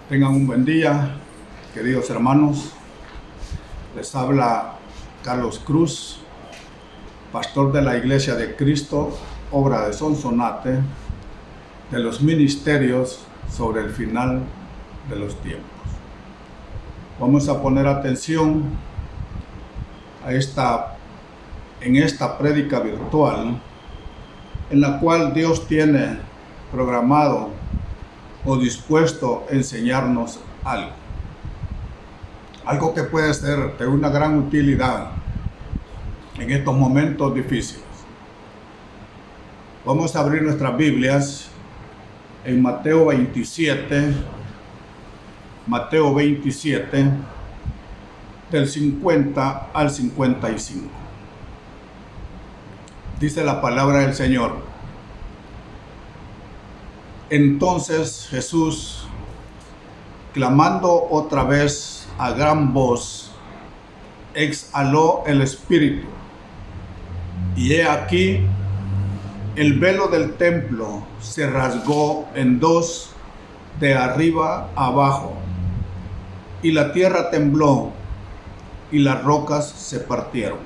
Tengan un buen día, queridos hermanos. Les habla Carlos Cruz, pastor de la Iglesia de Cristo, obra de Sonsonate, de los ministerios sobre el final de los tiempos. Vamos a poner atención en esta prédica virtual, en la cual Dios tiene programado o dispuesto a enseñarnos algo que puede ser de una gran utilidad en estos momentos difíciles. Vamos a abrir nuestras Biblias en Mateo 27, del 50 al 55. Dice la palabra del Señor: Entonces Jesús, clamando otra vez a gran voz, exhaló el espíritu, y he aquí el velo del templo se rasgó en dos de arriba a abajo, y la tierra tembló y las rocas se partieron,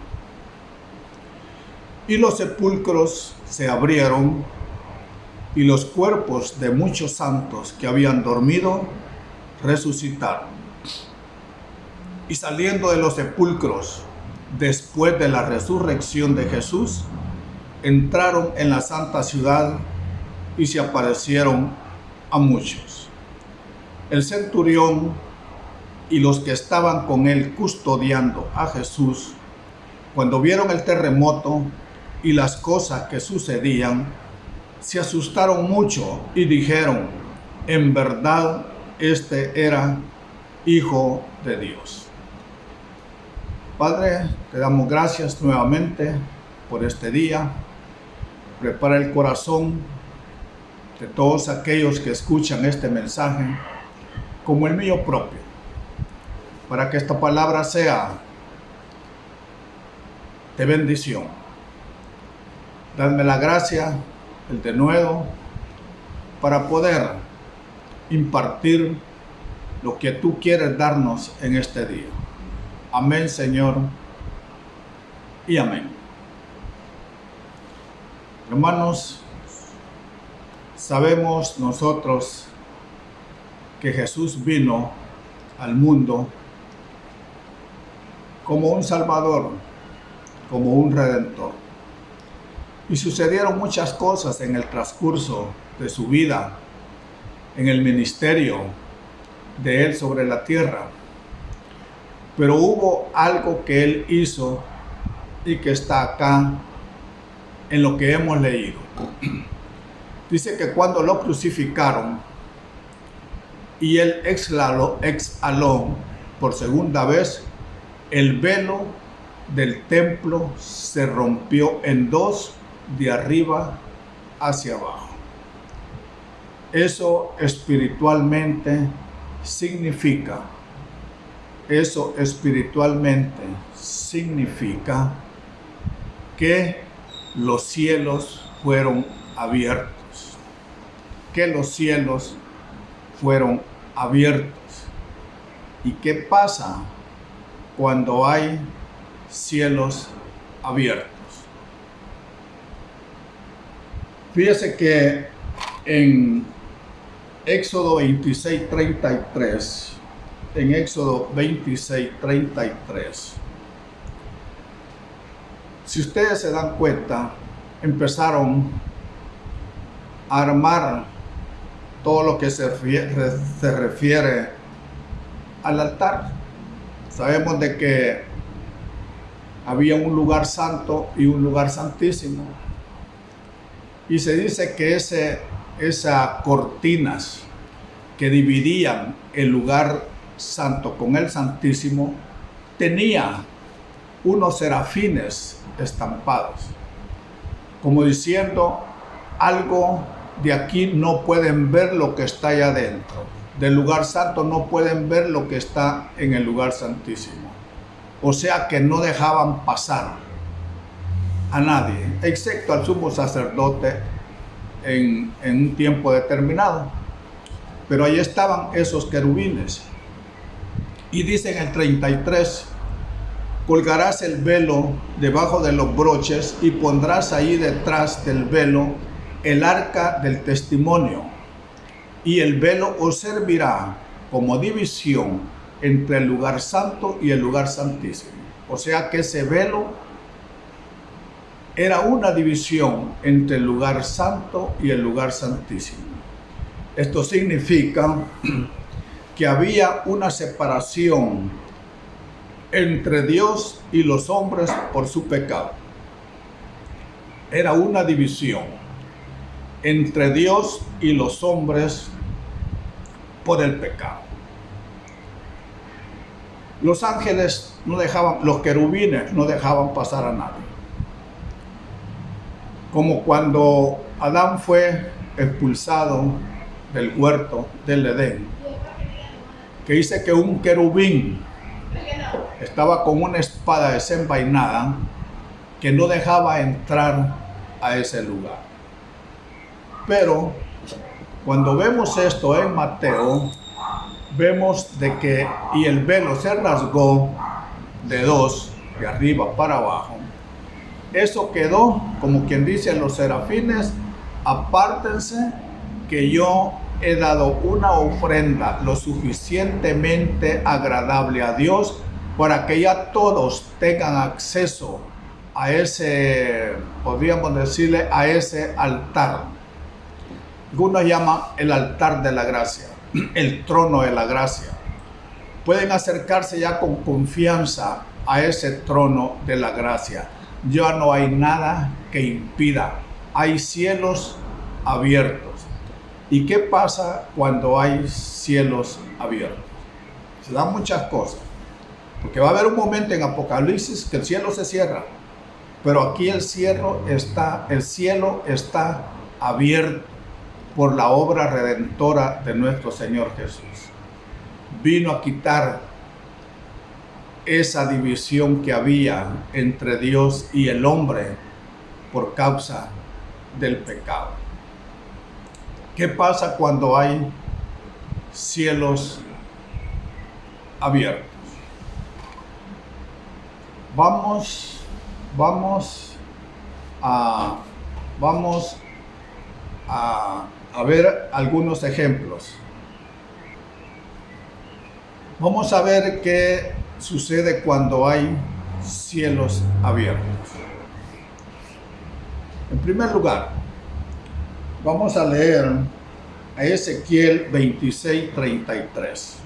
y los sepulcros se abrieron, y los cuerpos de muchos santos que habían dormido resucitaron. Y saliendo de los sepulcros, después de la resurrección de Jesús, entraron en la santa ciudad y se aparecieron a muchos. El centurión y los que estaban con él custodiando a Jesús, cuando vieron el terremoto y las cosas que sucedían, se asustaron mucho y dijeron: en verdad, este era Hijo de Dios. Padre, te damos gracias nuevamente por este día. Prepara el corazón de todos aquellos que escuchan este mensaje, como el mío propio, para que esta palabra sea de bendición. Dadme la gracia, el denuedo, para poder impartir lo que tú quieres darnos en este día. Amén, Señor, y amén. Hermanos, sabemos nosotros que Jesús vino al mundo como un Salvador, como un Redentor. Y sucedieron muchas cosas en el transcurso de su vida, en el ministerio de Él sobre la tierra. Pero hubo algo que Él hizo y que está acá en lo que hemos leído. Dice que cuando lo crucificaron y Él exhaló por segunda vez, el velo del templo se rompió en dos, de arriba hacia abajo. Eso espiritualmente significa que los cielos fueron abiertos. ¿Y qué pasa cuando hay cielos abiertos? Fíjese que en Éxodo 26:33, si ustedes se dan cuenta, empezaron a armar todo lo que se refiere al altar. Sabemos de que había un lugar santo y un lugar santísimo. Y se dice que esas cortinas que dividían el lugar santo con el santísimo tenía unos serafines estampados, como diciendo: algo de aquí no pueden ver lo que está allá adentro. Del lugar santo no pueden ver lo que está en el lugar santísimo. O sea que no dejaban pasar a nadie, excepto al sumo sacerdote en un tiempo determinado. pero ahí estaban esos querubines. Y dice en el 33, colgarás el velo debajo de los broches y pondrás ahí detrás del velo el arca del testimonio. Y el velo os servirá como división entre el lugar santo y el lugar santísimo. O sea que ese velo era una división entre el lugar santo y el lugar santísimo. Esto significa que había una separación entre Dios y los hombres por su pecado. Era una división entre Dios y los hombres por el pecado. Los ángeles no dejaban, los querubines no dejaban pasar a nadie. Como cuando Adán fue expulsado del huerto del Edén, que dice que un querubín estaba con una espada desenvainada que no dejaba entrar a ese lugar. Pero cuando vemos esto en Mateo, vemos de que y el velo se rasgó de dos, de arriba para abajo. Eso quedó, como quien dice, los serafines, apártense que yo he dado una ofrenda lo suficientemente agradable a Dios para que ya todos tengan acceso a ese, podríamos decirle, a ese altar. Algunos llaman el altar de la gracia, el trono de la gracia. Pueden acercarse ya con confianza a ese trono de la gracia. Ya no hay nada que impida. Hay cielos abiertos. ¿Y qué pasa cuando hay cielos abiertos? Se dan muchas cosas. Porque va a haber un momento en Apocalipsis que el cielo se cierra. Pero aquí el cielo está abierto por la obra redentora de nuestro Señor Jesús. Vino a quitar esa división que había entre Dios y el hombre por causa del pecado. ¿Qué pasa cuando hay cielos abiertos? Vamos a ver algunos ejemplos. Vamos a ver qué sucede cuando hay cielos abiertos. En primer lugar, vamos a leer a Ezequiel 26:33.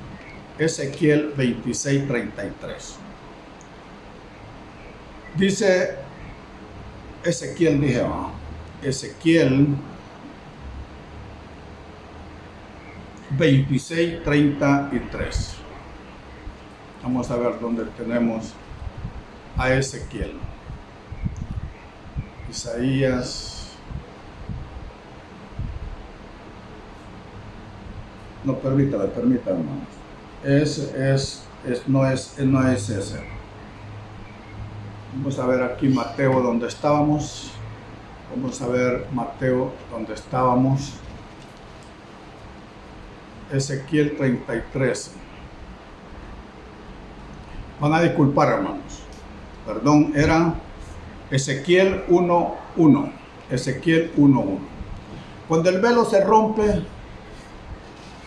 Ezequiel 26:33. Dice Ezequiel, Ezequiel 26:33. Vamos a ver dónde tenemos a Ezequiel. Isaías. No, permítame, hermanos. No es ese. Vamos a ver aquí Mateo donde estábamos. Vamos a ver Mateo donde estábamos. Ezequiel 33. Van a disculpar, hermanos. Perdón, era Ezequiel 1:1. Ezequiel 1:1. Cuando el velo se rompe,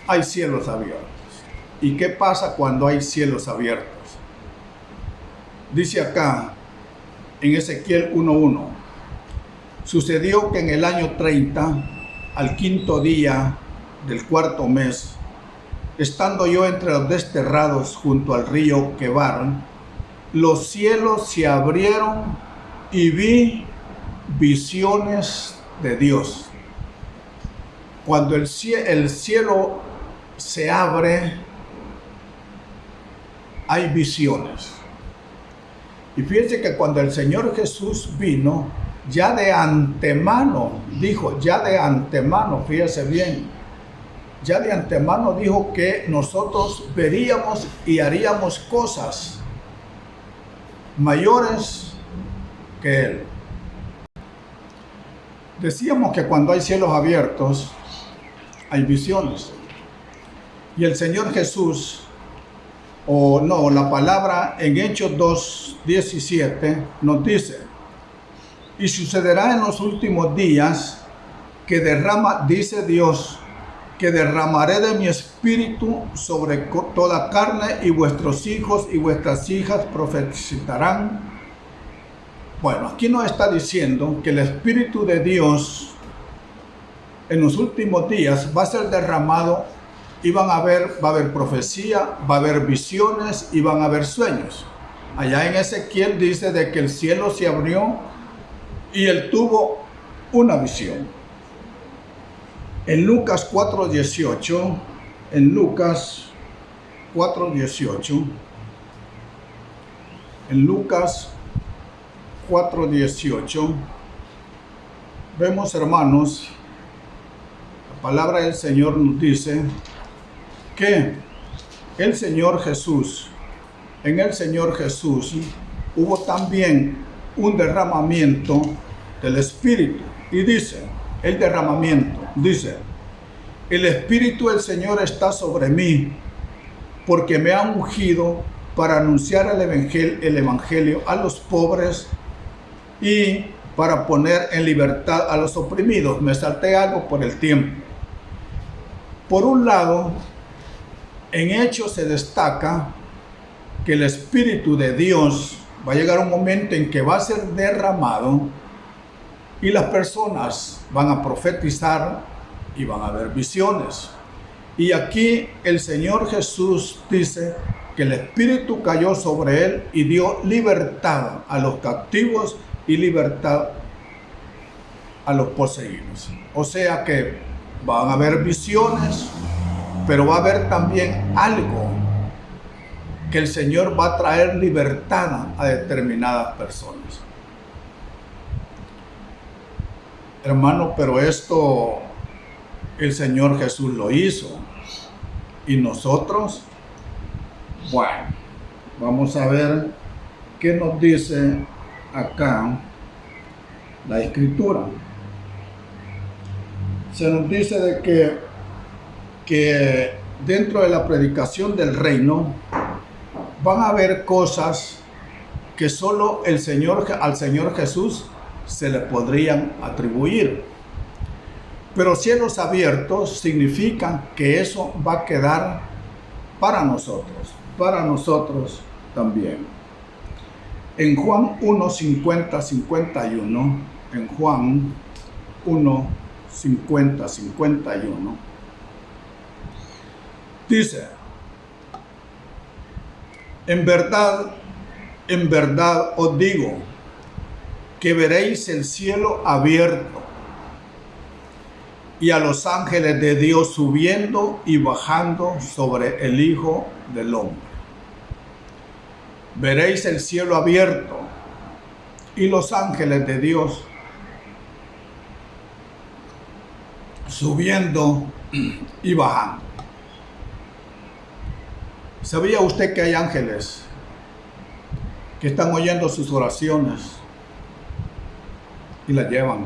hay cielos abiertos. ¿Y qué pasa cuando hay cielos abiertos? Dice acá, en Ezequiel 1:1. Sucedió que en el año 30, al quinto día del cuarto mes, estando yo entre los desterrados junto al río Quebar, los cielos se abrieron y vi visiones de Dios. Cuando el cielo se abre, hay visiones. Y fíjense que cuando el Señor Jesús vino, ya de antemano, fíjense bien, ya de antemano dijo que nosotros veríamos y haríamos cosas mayores que Él. Decíamos que cuando hay cielos abiertos, hay visiones. Y el Señor Jesús, o no, la palabra en Hechos 2:17 nos dice: y sucederá en los últimos días que dice Dios, que derramaré de mi espíritu sobre toda carne, y vuestros hijos y vuestras hijas profetizarán. Bueno, aquí nos está diciendo que el Espíritu de Dios en los últimos días va a ser derramado, y va a haber profecía, va a haber visiones y van a haber sueños. Allá en Ezequiel dice de que el cielo se abrió y él tuvo una visión. En Lucas 4:18, en Lucas 4:18, en Lucas 4:18, vemos, hermanos, la palabra del Señor nos dice que el Señor Jesús, en el Señor Jesús hubo también un derramamiento del Espíritu. Y dice, el derramamiento, dice: el Espíritu del Señor está sobre mí, porque me ha ungido para anunciar el Evangelio a los pobres y para poner en libertad a los oprimidos. Me salté algo por el tiempo. Por un lado, en Hechos se destaca que el Espíritu de Dios va a llegar un momento en que va a ser derramado y las personas van a profetizar y van a ver visiones. Y aquí el Señor Jesús dice que el Espíritu cayó sobre él y dio libertad a los captivos y libertad a los poseídos. O sea que van a haber visiones, pero va a haber también algo que el Señor va a traer libertad a determinadas personas. Hermano, pero esto el Señor Jesús lo hizo. ¿Y nosotros? Bueno, vamos a ver qué nos dice acá la Escritura. Se nos dice de que dentro de la predicación del reino van a haber cosas que solo al Señor Jesús se le podrían atribuir. Pero cielos abiertos significan que eso va a quedar para nosotros también. En Juan 1:50-51, en Juan 1:50-51, dice: en verdad os digo que veréis el cielo abierto y a los ángeles de Dios subiendo y bajando sobre el Hijo del Hombre. Veréis el cielo abierto y los ángeles de Dios subiendo y bajando. ¿Sabía usted que hay ángeles que están oyendo sus oraciones y las llevan?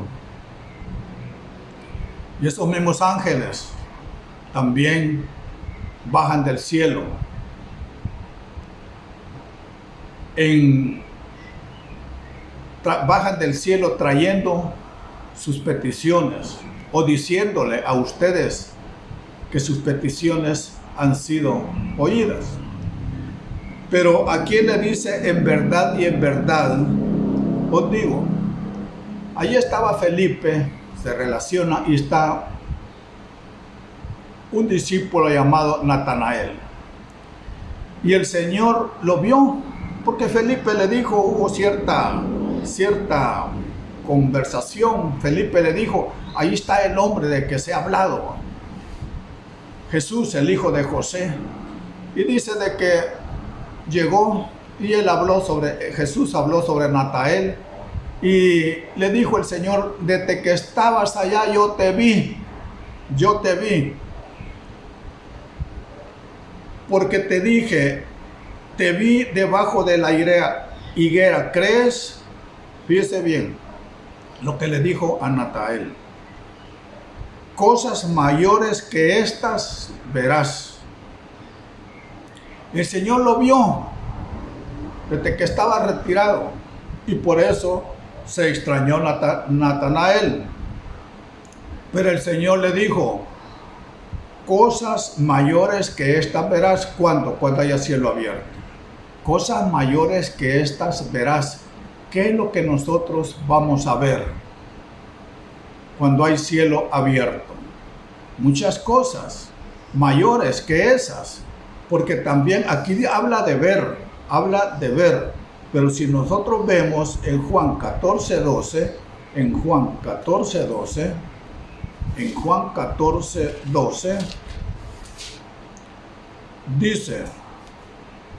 Y esos mismos ángeles también bajan del cielo bajan del cielo trayendo sus peticiones o diciéndole a ustedes que sus peticiones han sido oídas. Pero aquí le dice: en verdad y en verdad os digo. Allí estaba Felipe, se relaciona, y está un discípulo llamado Natanael. Y el Señor lo vio, porque Felipe le dijo, hubo cierta conversación. Felipe le dijo: ahí está el hombre de que se ha hablado, Jesús, el hijo de José. Y dice de que llegó y Jesús habló sobre Natanael, y le dijo el Señor: desde que estabas allá yo te vi, porque te dije, te vi debajo de la higuera, ¿crees? Fíjese bien lo que le dijo a Natanael: cosas mayores que estas verás. El Señor lo vio desde que estaba retirado y por eso se extrañó Natanael. Pero el Señor le dijo, cosas mayores que estas verás cuando haya cielo abierto. Cosas mayores que estas verás. ¿Qué es lo que nosotros vamos a ver cuando hay cielo abierto? Muchas cosas mayores que esas, porque también aquí habla de ver, pero si nosotros vemos en Juan 14:12, en Juan 14:12, dice,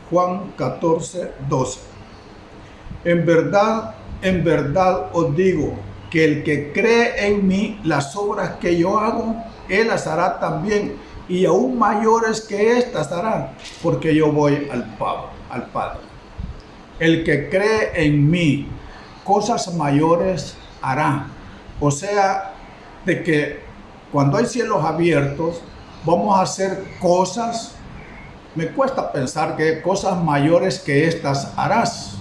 Juan 14:12, en verdad os digo que el que cree en mí, las obras que yo hago, él las hará también, y aún mayores que estas hará, porque yo voy al Padre. El que cree en mí, cosas mayores hará. O sea, de que cuando hay cielos abiertos, vamos a hacer cosas. Me cuesta pensar que cosas mayores que estas harás,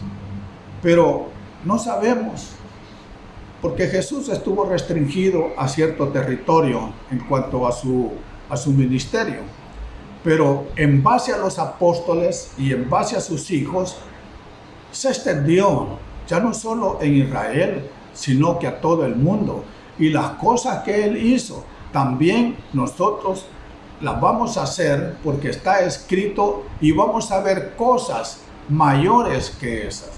pero no sabemos, porque Jesús estuvo restringido a cierto territorio en cuanto a su ministerio, pero en base a los apóstoles y en base a sus hijos, se extendió ya no solo en Israel, sino que a todo el mundo. Y las cosas que Él hizo, también nosotros las vamos a hacer porque está escrito y vamos a ver cosas mayores que esas.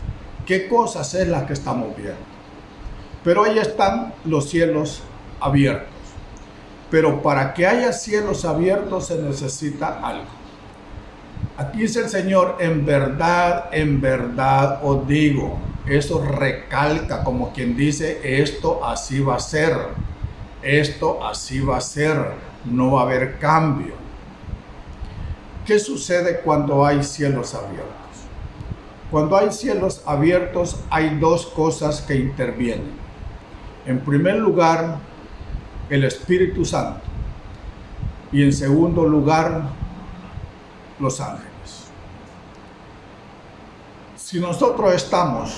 ¿Qué cosas es las que estamos viendo? Pero ahí están los cielos abiertos. Pero para que haya cielos abiertos se necesita algo. Aquí dice el Señor, en verdad os digo. Eso recalca como quien dice, esto así va a ser. Esto así va a ser. No va a haber cambio. ¿Qué sucede cuando hay cielos abiertos? Cuando hay cielos abiertos hay dos cosas que intervienen. En primer lugar, el Espíritu Santo. Y en segundo lugar, los ángeles. Si nosotros estamos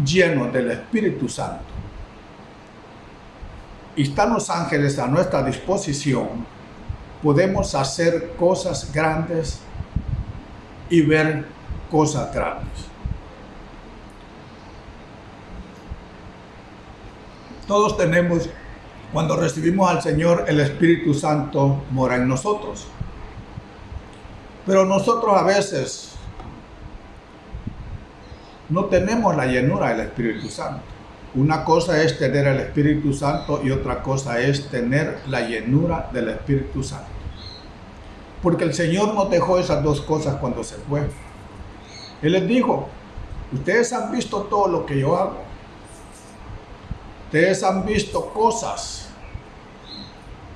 llenos del Espíritu Santo y están los ángeles a nuestra disposición, podemos hacer cosas grandes y ver cosas grandes. Todos tenemos, cuando recibimos al Señor, el Espíritu Santo mora en nosotros. Pero nosotros a veces no tenemos la llenura del Espíritu Santo. Una cosa es tener el Espíritu Santo y otra cosa es tener la llenura del Espíritu Santo. Porque el Señor nos dejó esas dos cosas cuando se fue. Él les dijo, ustedes han visto todo lo que yo hago. Ustedes han visto cosas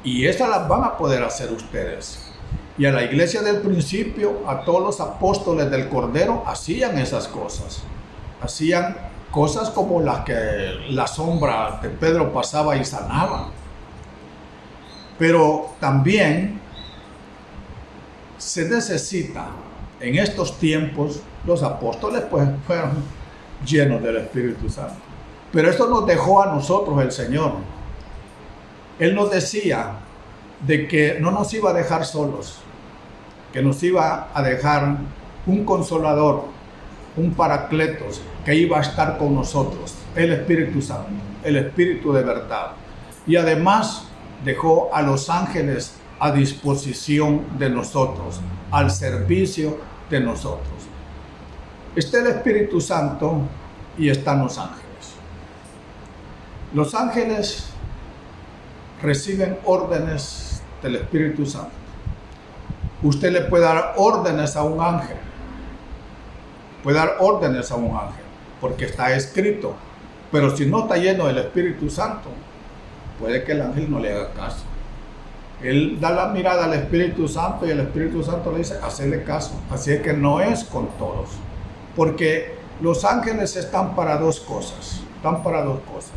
y esas las van a poder hacer ustedes. Y a la iglesia del principio, a todos los apóstoles del Cordero, hacían esas cosas. Hacían cosas como las que la sombra de Pedro pasaba y sanaba. Pero también se necesita, en estos tiempos, los apóstoles pues fueron llenos del Espíritu Santo. Pero esto nos dejó a nosotros el Señor. Él nos decía de que no nos iba a dejar solos, que nos iba a dejar un consolador, un paracletos, que iba a estar con nosotros, el Espíritu Santo, el Espíritu de verdad. Y además dejó a los ángeles a disposición de nosotros, al servicio de nosotros. Está el Espíritu Santo y están los ángeles. Los ángeles reciben órdenes del Espíritu Santo. Usted le puede dar órdenes a un ángel. Puede dar órdenes a un ángel, porque está escrito. Pero si no está lleno del Espíritu Santo, puede que el ángel no le haga caso. Él da la mirada al Espíritu Santo y el Espíritu Santo le dice, hacele caso. Así es que no es con todos. Porque los ángeles están para dos cosas. Están para dos cosas.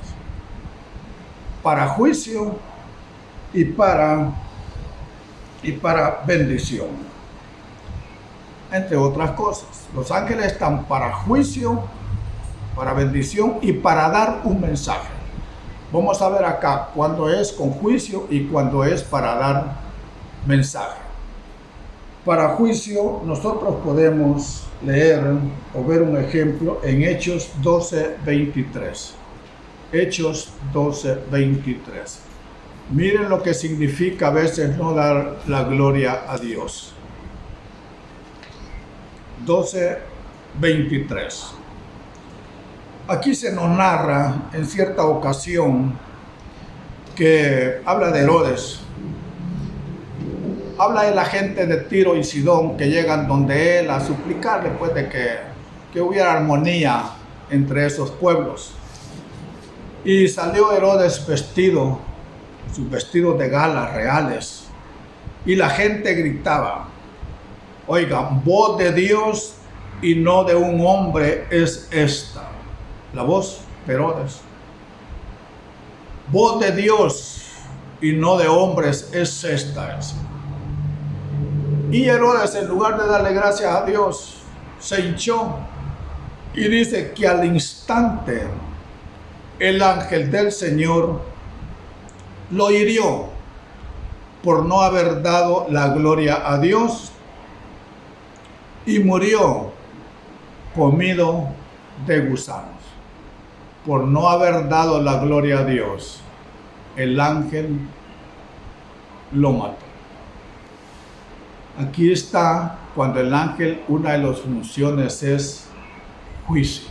Para juicio y para bendición. entre otras cosas. Los ángeles están para juicio, para bendición y para dar un mensaje. Vamos a ver acá cuándo es con juicio y cuándo es para dar mensaje. Para juicio, nosotros podemos leer o ver un ejemplo en Hechos 12:23. Hechos 12:23. Miren lo que significa a veces no dar la gloria a Dios. 12:23. Aquí se nos narra en cierta ocasión que habla de Herodes. Habla de la gente de Tiro y Sidón que llegan donde él a suplicarle pues de que hubiera armonía entre esos pueblos. Y salió Herodes vestido, sus vestidos de gala reales, y la gente gritaba: oigan, voz de Dios y no de un hombre es esta. La voz de Herodes. Voz de Dios y no de hombres es esta. Y Herodes, en lugar de darle gracias a Dios, se hinchó y dice que al instante el ángel del Señor lo hirió por no haber dado la gloria a Dios y murió comido de gusanos. Por no haber dado la gloria a Dios, el ángel lo mató. Aquí está cuando el ángel, una de las funciones es juicio.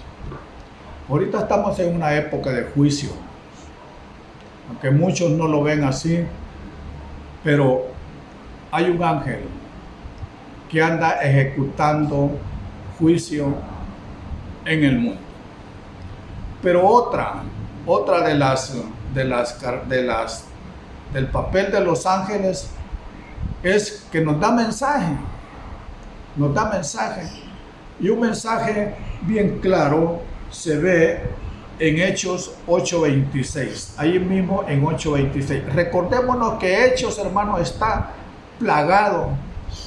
Ahorita estamos en una época de juicio, aunque muchos no lo ven así, pero hay un ángel que anda ejecutando juicio en el mundo. Pero otra del papel de los ángeles es que nos da mensaje, y un mensaje bien claro se ve en Hechos 8:26, ahí mismo en 8:26. Recordémonos que Hechos, hermanos, está plagado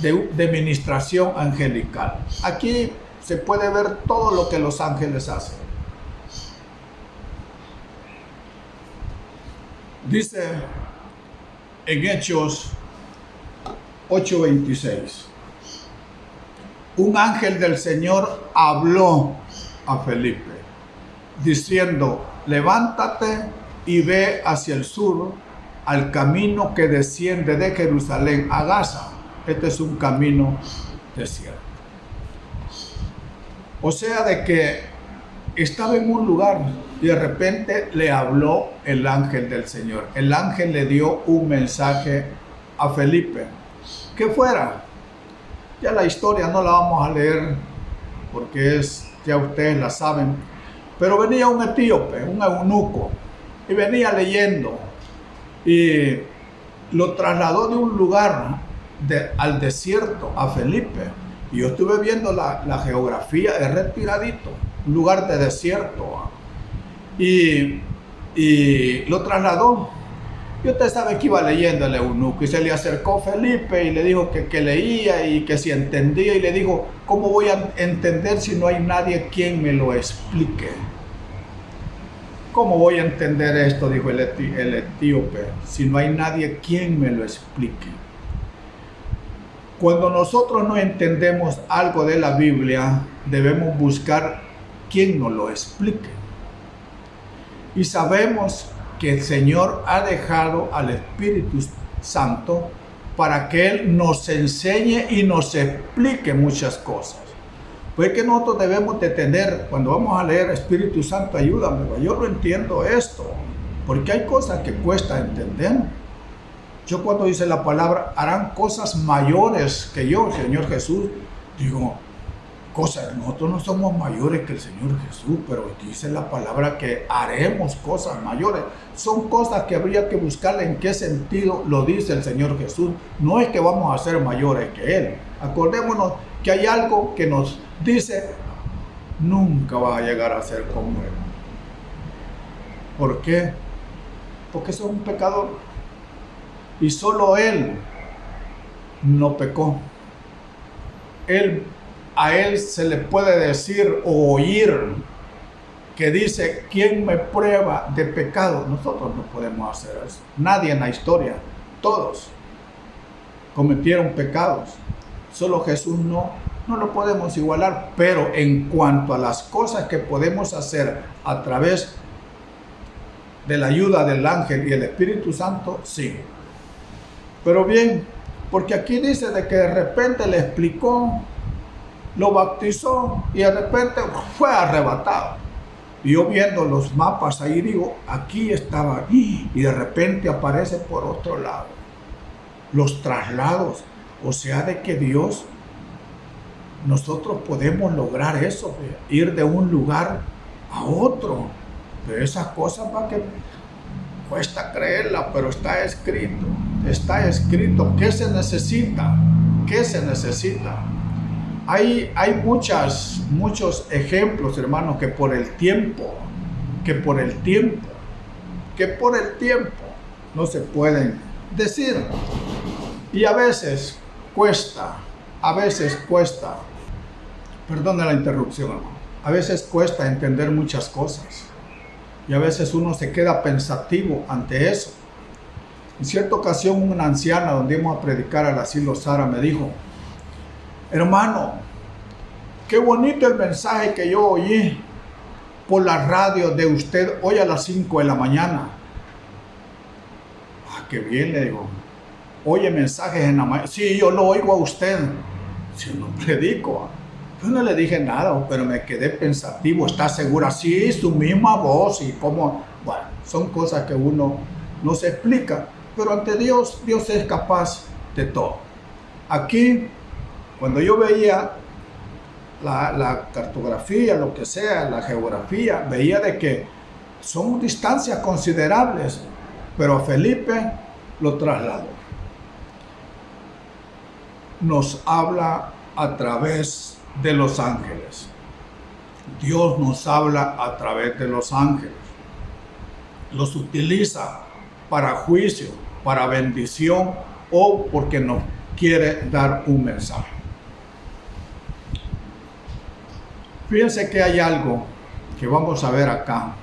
de ministración angelical. Aquí se puede ver todo lo que los ángeles hacen. Dice en Hechos 8:26, un ángel del Señor habló a Felipe diciendo: levántate y ve hacia el sur al camino que desciende de Jerusalén a Gaza. Este es un camino desierto. O sea, de que estaba en un lugar y de repente le habló el ángel del Señor. El ángel le dio un mensaje a Felipe. Que fuera. Ya la historia no la vamos a leer porque ya ustedes la saben. Pero venía un etíope, un eunuco, y venía leyendo y lo trasladó de un lugar al desierto a Felipe. Y yo estuve viendo la geografía, es retiradito, un lugar de desierto. Y lo trasladó. Y usted sabe que iba leyendo el eunuco y se le acercó Felipe y le dijo que leía y que si entendía, y le dijo: ¿cómo voy a entender si no hay nadie quien me lo explique? ¿Cómo voy a entender esto?, dijo el etíope, si no hay nadie quien me lo explique. Cuando nosotros no entendemos algo de la Biblia, debemos buscar quien nos lo explique. Y sabemos que el Señor ha dejado al Espíritu Santo para que Él nos enseñe y nos explique muchas cosas. Pues que nosotros debemos de tener, cuando vamos a leer: Espíritu Santo, ayúdame, yo no entiendo esto, porque hay cosas que cuesta entender. Yo cuando dice la palabra, harán cosas mayores que yo, Señor Jesús, digo, nosotros no somos mayores que el Señor Jesús, pero dice la palabra que haremos cosas mayores. Son cosas que habría que buscarle en qué sentido lo dice el Señor Jesús. No es que vamos a ser mayores que Él. Acordémonos que hay algo que nos dice: nunca vas a llegar a ser como Él. ¿Por qué? Porque sos un pecador. Y solo Él no pecó. Él a él se le puede decir o oír que dice, ¿quién me prueba de pecado? Nosotros no podemos hacer eso. Nadie en la historia, todos cometieron pecados. Solo Jesús no lo podemos igualar. Pero en cuanto a las cosas que podemos hacer a través de la ayuda del ángel y el Espíritu Santo, sí. Pero bien, porque aquí dice de que de repente le explicó, lo bautizó y de repente fue arrebatado. Y yo viendo los mapas ahí digo, aquí estaba, y de repente aparece por otro lado. Los traslados, o sea, de que Dios, nosotros podemos lograr eso, ir de un lugar a otro. De esas cosas va que cuesta creerla, pero está escrito. Está escrito. ¿Qué se necesita? ¿Qué se necesita? Hay muchos ejemplos, hermanos, que por el tiempo no se pueden decir. Y a veces cuesta, perdone la interrupción, hermano, a veces cuesta entender muchas cosas. Y a veces uno se queda pensativo ante eso. En cierta ocasión, una anciana donde íbamos a predicar al asilo Sara me dijo, hermano, qué bonito el mensaje que yo oí por la radio de usted hoy a las 5 de la mañana. Ah, qué bien, le digo. Oye mensajes en la mañana. Sí, yo lo oigo a usted. Yo no predico. Yo no le dije nada, pero me quedé pensativo. ¿Está segura? Sí, su misma voz y cómo. Bueno, son cosas que uno no se explica. Pero ante Dios, Dios es capaz de todo. Aquí, cuando yo veía la cartografía, lo que sea, la geografía, veía de que son distancias considerables, pero a Felipe lo trasladó. Nos habla a través de los ángeles. Dios nos habla a través de los ángeles. Los utiliza para juicio, para bendición o porque nos quiere dar un mensaje. Fíjense que hay algo que vamos a ver acá,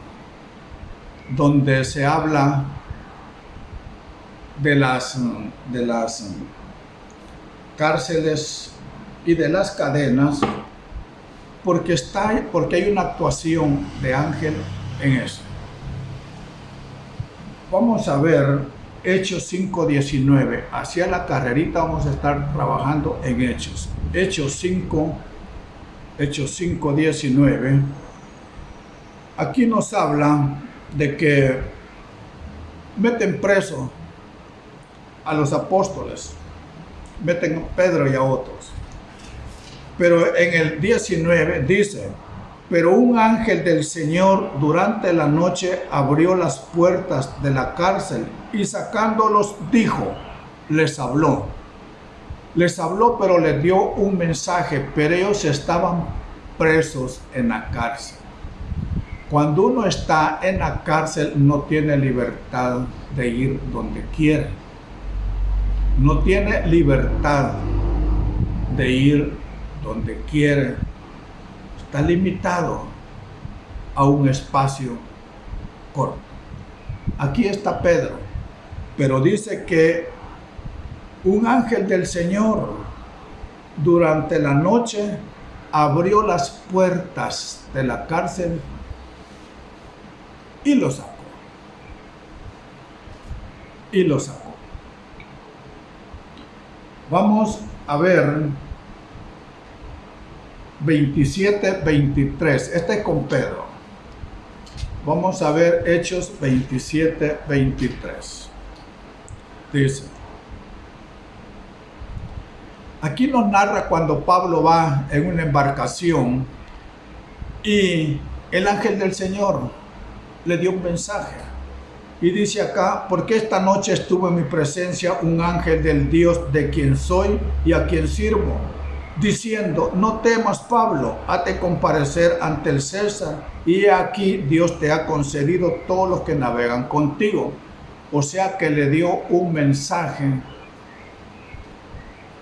donde se habla de las cárceles y de las cadenas, porque hay una actuación de ángel en eso. Vamos a ver Hechos 5:19. Hacia la carrerita vamos a estar trabajando en Hechos. Hechos 5:19. Aquí nos habla de que meten preso a los apóstoles, meten a Pedro y a otros. Pero en el 19 dice, pero un ángel del Señor durante la noche abrió las puertas de la cárcel y sacándolos dijo, les habló, pero les dio un mensaje, pero ellos estaban presos en la cárcel. Cuando uno está en la cárcel no tiene libertad de ir donde quiere. No tiene libertad de ir donde quiere. Está limitado a un espacio corto. Aquí está Pedro, pero dice que un ángel del Señor durante la noche abrió las puertas de la cárcel y lo sacó. Vamos a ver 27-23. Este es con Pedro. Vamos a ver Hechos 27-23. Dice, aquí nos narra cuando Pablo va en una embarcación y el ángel del Señor le dio un mensaje. Y dice acá, porque esta noche estuvo en mi presencia un ángel del Dios de quien soy y a quien sirvo, diciendo, no temas, Pablo, hazte comparecer ante el César, y aquí Dios te ha concedido todos los que navegan contigo. O sea que le dio un mensaje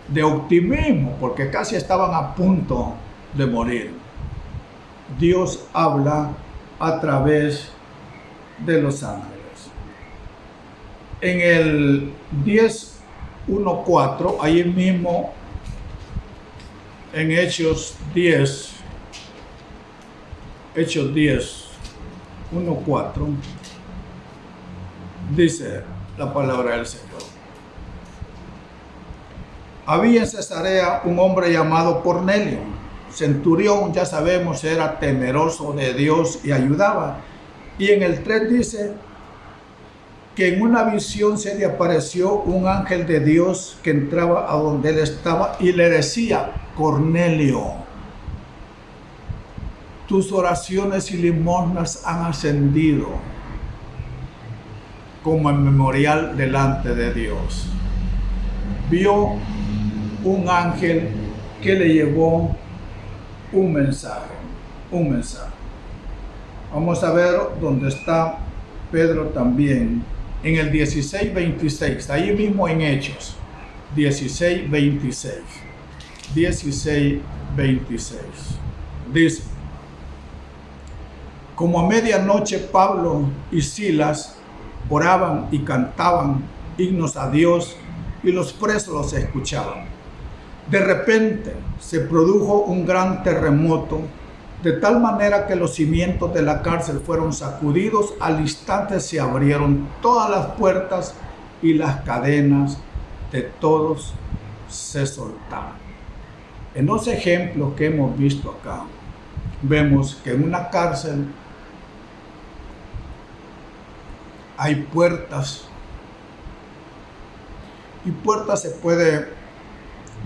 de optimismo, porque casi estaban a punto de morir. Dios habla a través de los ángeles. En el 10:1-4, ahí mismo en Hechos 10:1-4, dice la palabra del Señor. Había en Cesarea un hombre llamado Cornelio, centurión, ya sabemos, era temeroso de Dios y ayudaba. Y en el 3 dice que en una visión se le apareció un ángel de Dios que entraba a donde él estaba y le decía: Cornelio, tus oraciones y limosnas han ascendido como en memorial delante de Dios. Vio un ángel que le llevó un mensaje. Vamos a ver dónde está Pedro también. En el 16:26, ahí mismo en Hechos, 16:26. Dice: como a medianoche Pablo y Silas oraban y cantaban himnos a Dios y los presos los escuchaban. De repente se produjo un gran terremoto, de tal manera que los cimientos de la cárcel fueron sacudidos. Al instante se abrieron todas las puertas y las cadenas de todos se soltaron. En los ejemplos que hemos visto acá, vemos que en una cárcel hay puertas, y puertas se puede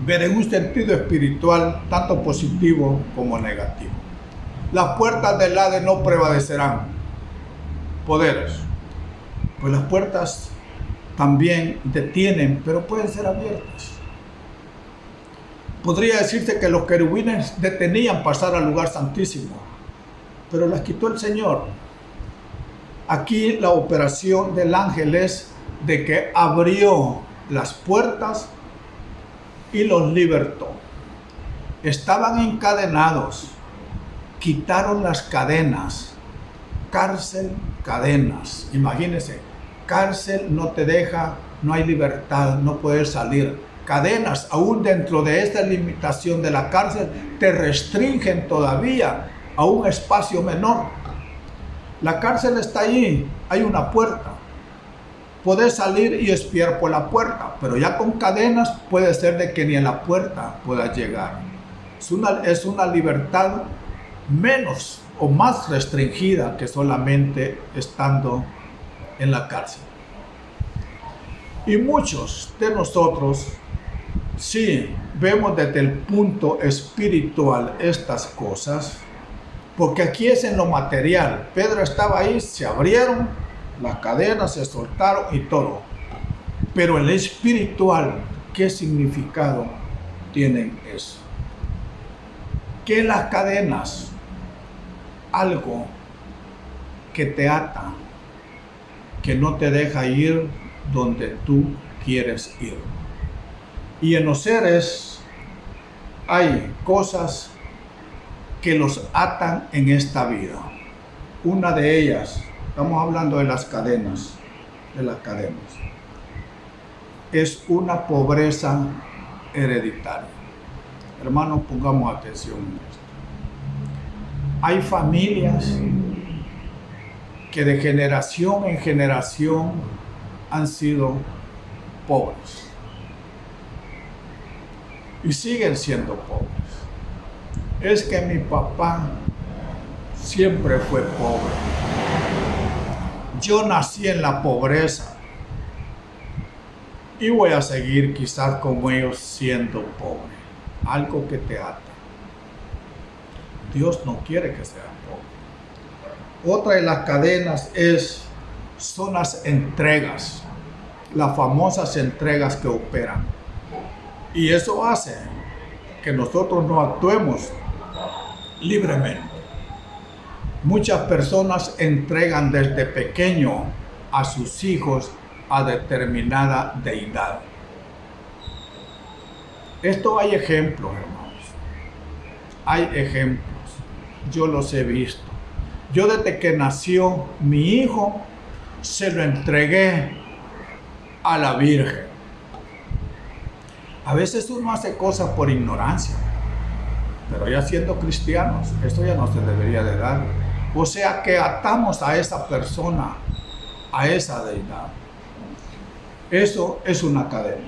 ver en un sentido espiritual, tanto positivo como negativo. Las puertas del Hades no prevalecerán poderes, pues las puertas también detienen, pero pueden ser abiertas. Podría decirse que los querubines detenían pasar al lugar santísimo, pero las quitó el Señor. Aquí la operación del ángel es de que abrió las puertas y los libertó. Estaban encadenados, quitaron las cadenas. Cárcel, cadenas. Imagínense, cárcel no te deja, no hay libertad, no puedes salir. Cadenas, aún dentro de esta limitación de la cárcel, te restringen todavía a un espacio menor. La cárcel está allí, hay una puerta. Puedes salir y espiar por la puerta, pero ya con cadenas puede ser de que ni en la puerta puedas llegar. Es una libertad menos o más restringida que solamente estando en la cárcel. Y muchos de nosotros, sí, vemos desde el punto espiritual estas cosas, porque aquí es en lo material. Pedro estaba ahí, se abrieron las cadenas, se soltaron y todo. Pero en el espiritual, ¿qué significado tienen eso? Que las cadenas, algo que te ata, que no te deja ir donde tú quieres ir. Y en los seres hay cosas que los atan en esta vida. Una de ellas, estamos hablando de las cadenas, es una pobreza hereditaria. Hermanos, pongamos atención en esto. Hay familias que de generación en generación han sido pobres y siguen siendo pobres. Es que mi papá siempre fue pobre. Yo nací en la pobreza y voy a seguir quizás como ellos siendo pobre. Algo que te ata. Dios no quiere que seas pobre. Otra de las cadenas son las entregas, las famosas entregas que operan. Y eso hace que nosotros no actuemos libremente. Muchas personas entregan desde pequeño a sus hijos a determinada deidad. Esto hay ejemplos, hermanos. hay ejemplos. Yo los he visto. Yo desde que nació mi hijo, se lo entregué a la Virgen. A veces uno hace cosas por ignorancia, pero ya siendo cristianos, esto ya no se debería de dar. O sea que atamos a esa persona, a esa deidad. Eso es una cadena.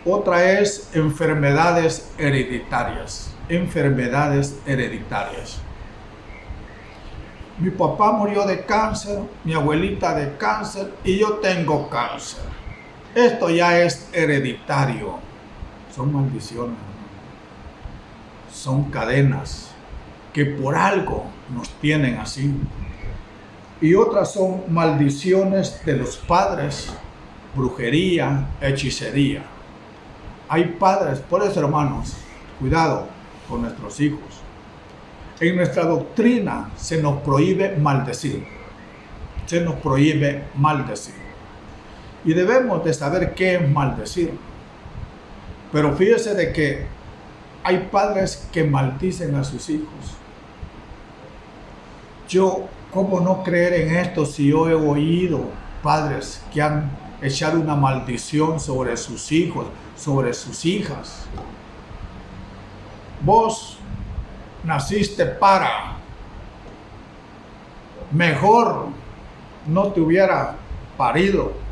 Otra es enfermedades hereditarias. Enfermedades hereditarias. Mi papá murió de cáncer, mi abuelita de cáncer y yo tengo cáncer. Esto ya es hereditario. Son maldiciones. Son cadenas que por algo nos tienen así. Y otras son maldiciones de los padres, brujería, hechicería. Hay padres, por eso hermanos, cuidado con nuestros hijos. En nuestra doctrina se nos prohíbe maldecir. Se nos prohíbe maldecir. Y debemos de saber qué es maldecir. Pero fíjese de que hay padres que maldicen a sus hijos. Yo, ¿cómo no creer en esto si yo he oído padres que han echado una maldición sobre sus hijos, sobre sus hijas? Vos naciste para, mejor no te hubiera parido.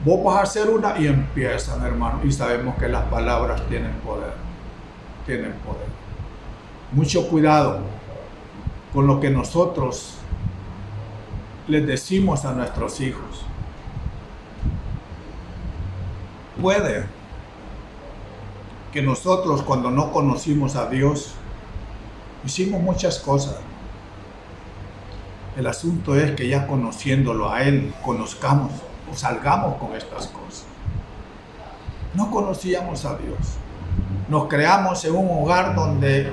Vos vas a hacer una y empiezan, hermano. Y sabemos que las palabras tienen poder. Tienen poder. Mucho cuidado con lo que nosotros les decimos a nuestros hijos. Puede que nosotros, cuando no conocimos a Dios, hicimos muchas cosas. El asunto es que ya conociéndolo a Él, conozcamos o salgamos con estas cosas. No conocíamos a Dios. Nos creamos en un hogar donde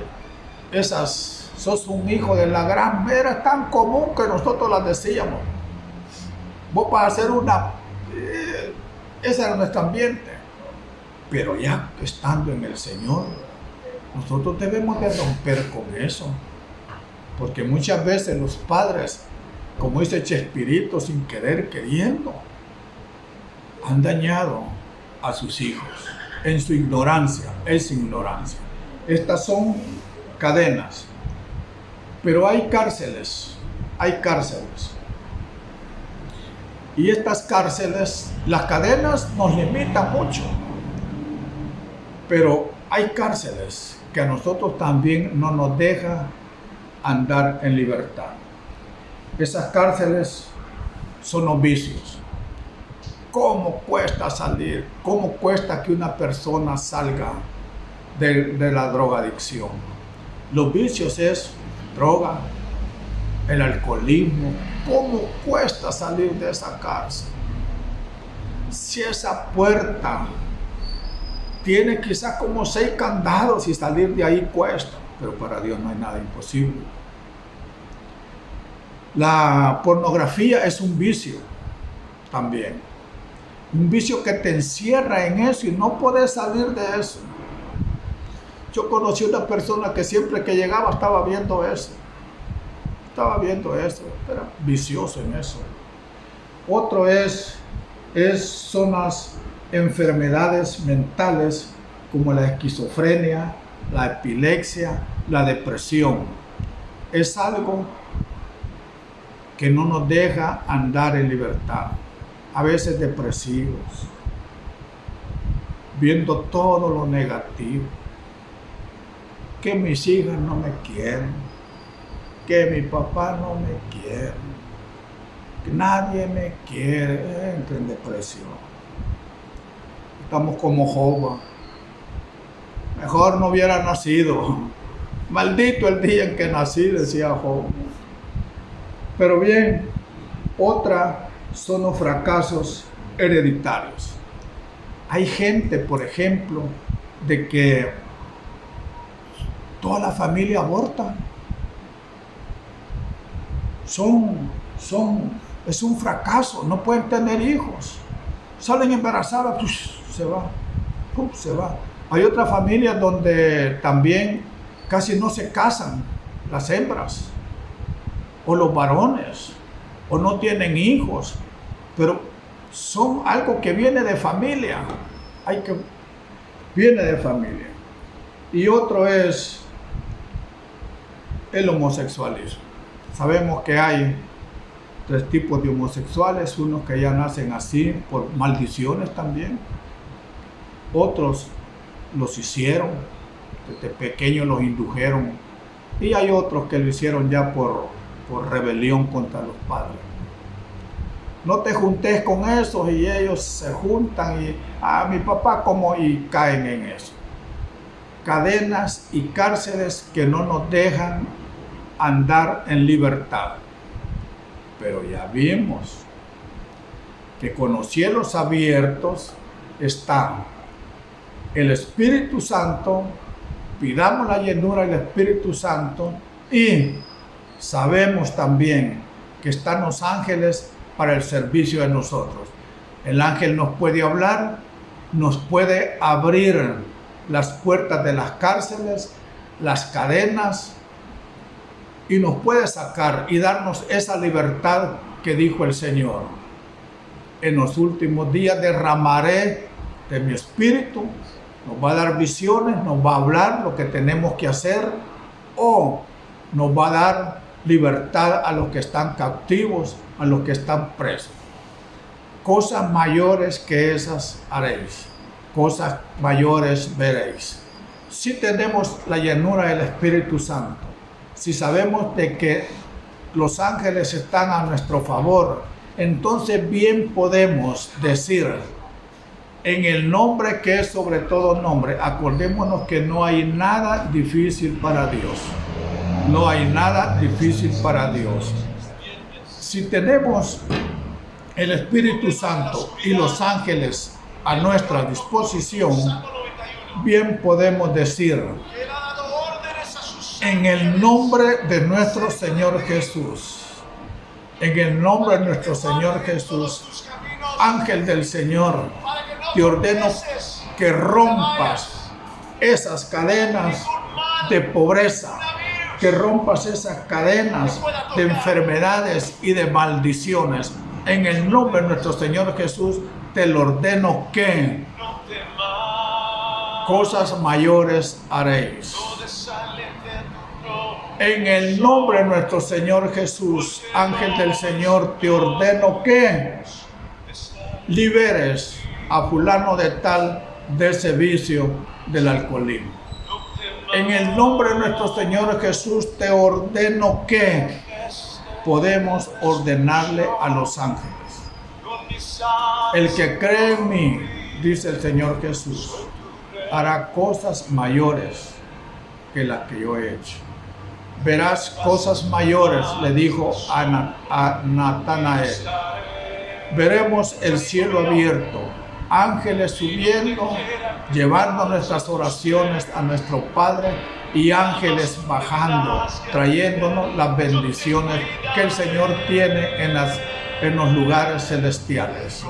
sos un hijo de la gran, era tan común que nosotros las decíamos. Vos para hacer una, ese era nuestro ambiente. Pero ya estando en el Señor, nosotros debemos de romper con eso. Porque muchas veces los padres, como dice Chespirito, sin querer, queriendo, han dañado a sus hijos en su ignorancia, es ignorancia. Estas son cadenas, pero hay cárceles. Y estas cárceles, las cadenas nos limitan mucho, pero hay cárceles que a nosotros también no nos deja andar en libertad. Esas cárceles son los vicios. ¿Cómo cuesta salir? ¿Cómo cuesta que una persona salga de la drogadicción? Los vicios es droga, el alcoholismo. ¿Cómo cuesta salir de esa cárcel? Si esa puerta tiene quizás como 6 candados y salir de ahí cuesta, pero para Dios no hay nada imposible. La pornografía es un vicio también. Un vicio que te encierra en eso y no puedes salir de eso. Yo conocí una persona que siempre que llegaba estaba viendo eso. Era vicioso en eso. Otro son las enfermedades mentales como la esquizofrenia, la epilepsia, la depresión. Es algo que no nos deja andar en libertad. A veces depresivos, viendo todo lo negativo, que mis hijas no me quieren, que mi papá no me quiere, que nadie me quiere, entra en depresión. Estamos como Job, mejor no hubiera nacido, maldito el día en que nací, decía Job. Pero bien, otra son los fracasos hereditarios. Hay gente, por ejemplo, de que toda la familia aborta. Es un fracaso, no pueden tener hijos. Salen embarazadas, se va. Hay otras familias donde también casi no se casan las hembras o los varones o no tienen hijos, pero son algo que viene de familia, viene de familia. Y otro es el homosexualismo. Sabemos que hay 3 tipos de homosexuales, unos que ya nacen así por maldiciones también, otros los hicieron, desde pequeños los indujeron, y hay otros que lo hicieron ya por rebelión contra los padres. No te juntes con esos, y ellos se juntan y mi papá como, y caen en eso. Cadenas y cárceles que no nos dejan andar en libertad. Pero ya vimos que con los cielos abiertos está el Espíritu Santo. Pidamos la llenura del Espíritu Santo, y sabemos también que están los ángeles para el servicio de nosotros. El ángel nos puede hablar, nos puede abrir las puertas de las cárceles, las cadenas, y nos puede sacar y darnos esa libertad que dijo el Señor. En los últimos días derramaré de mi espíritu. Nos va a dar visiones, nos va a hablar lo que tenemos que hacer, o nos va a dar libertad a los que están cautivos, a los que están presos. Cosas mayores que esas haréis, cosas mayores veréis. Si tenemos la llenura del Espíritu Santo, si sabemos de que los ángeles están a nuestro favor, entonces bien podemos decir, en el nombre que es sobre todo nombre. Acordémonos que no hay nada difícil para Dios. No hay nada difícil para Dios. Si tenemos el Espíritu Santo y los ángeles a nuestra disposición, bien podemos decir, en el nombre de nuestro Señor Jesús, en el nombre de nuestro Señor Jesús, ángel del Señor, te ordeno que rompas esas cadenas de pobreza, que rompas esas cadenas de enfermedades y de maldiciones. En el nombre de nuestro Señor Jesús, te lo ordeno que cosas mayores haréis. En el nombre de nuestro Señor Jesús, ángel del Señor, te ordeno que liberes a fulano de tal de ese vicio del alcoholismo. En el nombre de nuestro Señor Jesús, te ordeno que podemos ordenarle a los ángeles. El que cree en mí, dice el Señor Jesús, hará cosas mayores que las que yo he hecho. Verás cosas mayores, le dijo a Natanael. Veremos el cielo abierto, ángeles subiendo, llevando nuestras oraciones a nuestro Padre, y ángeles bajando, trayéndonos las bendiciones que el Señor tiene en los lugares celestiales.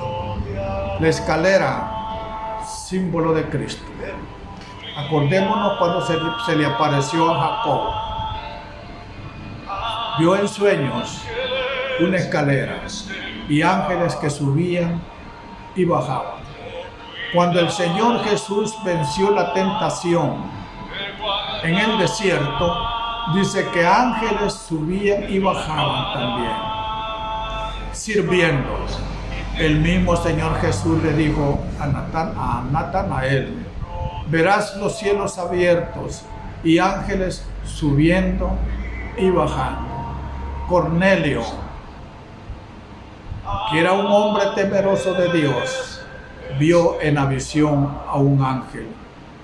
La escalera, símbolo de Cristo. Acordémonos cuando se le apareció a Jacob. Vio en sueños una escalera y ángeles que subían y bajaban. Cuando el Señor Jesús venció la tentación en el desierto, dice que ángeles subían y bajaban también, sirviendo. El mismo Señor Jesús le dijo a Natanael, verás los cielos abiertos y ángeles subiendo y bajando. Cornelio, que era un hombre temeroso de Dios, vio en la visión a un ángel,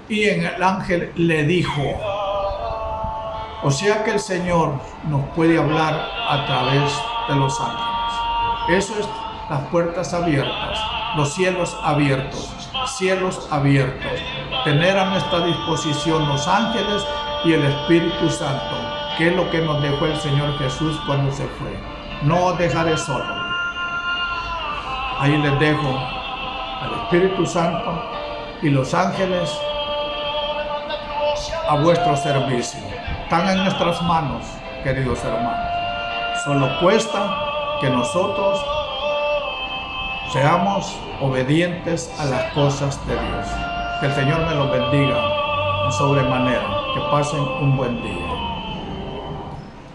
y en el ángel le dijo, o sea que el Señor nos puede hablar a través de los ángeles. Eso es las puertas abiertas, los cielos abiertos, tener a nuestra disposición los ángeles y el Espíritu Santo, que es lo que nos dejó el Señor Jesús cuando se fue. No os dejaré solo. Ahí les dejo al Espíritu Santo y los ángeles a vuestro servicio. Están en nuestras manos, queridos hermanos. Solo cuesta que nosotros seamos obedientes a las cosas de Dios. Que el Señor me los bendiga en sobremanera. Que pasen un buen día.